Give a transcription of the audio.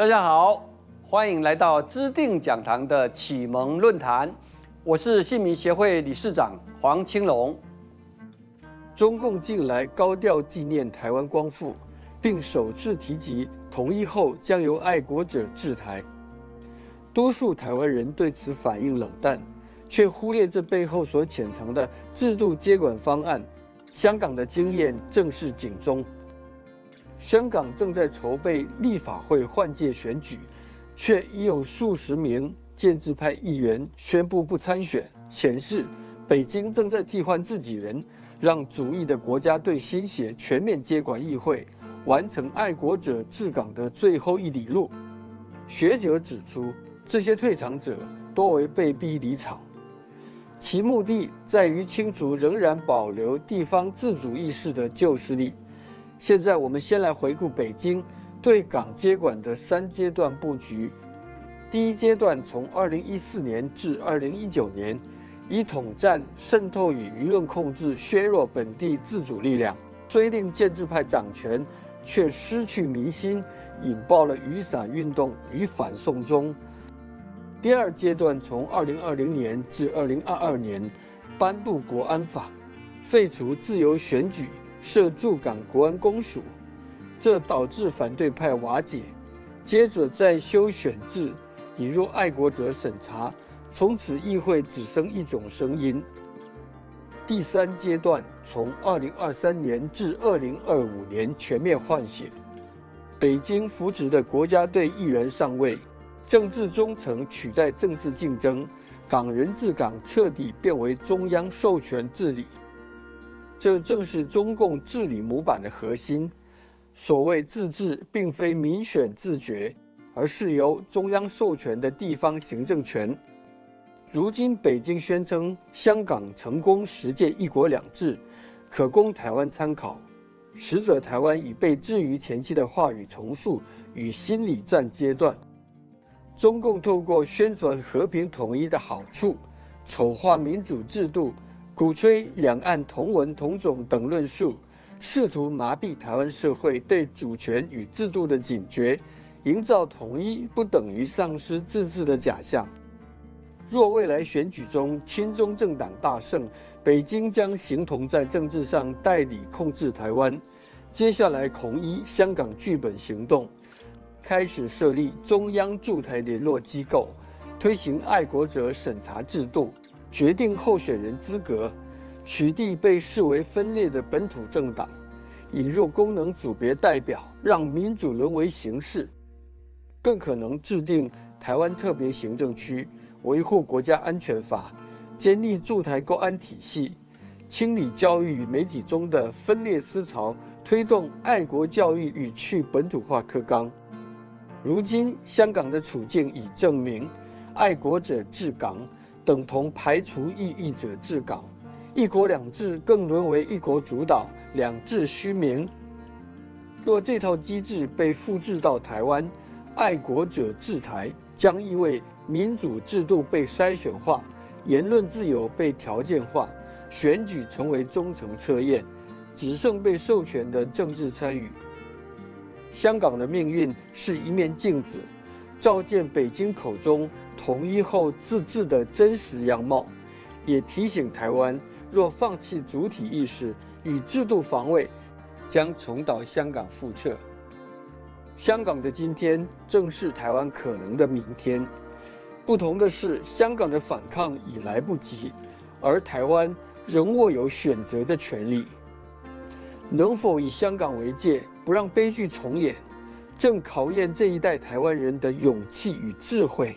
大家好，歡迎來到知定講堂的啟蒙論壇，我是信民協會理事長黃清龍。中共近來高調紀念台灣光復，並首次提及統一後將由愛國者治台。多數台灣人對此反應冷淡，卻忽略這背後所潛藏的制度接管方案。香港的經驗正是警鐘。香港正在籌備立法會換屆選舉，卻已有數十名建制派議員宣布不參選，顯示北京正在替換自己人，讓主義的國家隊新血全面接管議會，完成愛國者治港的最後一里路。學者指出，這些退場者多為被逼離場，其目的在於清除仍然保留地方自主意識的舊勢力。現在我們先來回顧北京對港接管的3階段布局。第一階段從2014年至2019年，以統戰、滲透與輿論控制削弱本地自主力量，雖令建制派掌權，卻失去民心，引爆了雨傘運動與反送中。第二階段從2020年至2022年，頒布國安法，廢除自由選舉，設駐港國安公署，這導致反對派瓦解。接着再修選制，引入愛國者審查，從此議會只剩一種聲音。第三階段從2023年至2025年全面換血，北京扶植的國家隊議員上位，政治忠誠取代政治競爭，港人治港徹底變為中央授權治理。這正是中共治理模板的核心。所謂自治，並非民選自決，而是由中央授權的地方行政權。如今北京宣稱香港成功實踐一國兩制，可供台灣參考，實則台灣已被置於前期的話語重塑與心理戰階段。中共透過宣傳和平統一的好處，醜化民主制度，鼓吹兩岸同文同種等論述，試圖麻痹台灣社會對主權與制度的警覺，營造統一不等於喪失自治的假象。若未來選舉中親中政黨大勝，北京將形同在政治上代理控制台灣。接下來恐依香港劇本行動，開始設立中央駐台聯絡機構，推行愛國者審查制度，決定候選人資格，取締被視為分裂的本土政黨，引入功能組別代表，讓民主淪為形式。更可能制定台灣特別行政區，維護國家安全法，建立駐台公安體系，清理教育與媒體中的分裂思潮，推動愛國教育與去本土化課綱。如今香港的處境已證明，愛國者治港等同排除異議者治港，一國兩制更淪為一國主導，兩制虛名。若這套機制被複製到台灣，愛國者治台將意味民主制度被篩選化，言論自由被條件化，選舉成為忠誠測驗，只剩被授權的政治參與。香港的命運是一面鏡子，照見北京口中統一後自治的真實樣貌，也提醒台灣，若放棄主體意識與制度防衛，將重蹈香港覆轍。香港的今天正是台灣可能的明天。不同的是，香港的反抗已來不及，而台灣仍握有選擇的權利。能否以香港為戒，不讓悲劇重演，正考驗這一代台灣人的勇氣與智慧。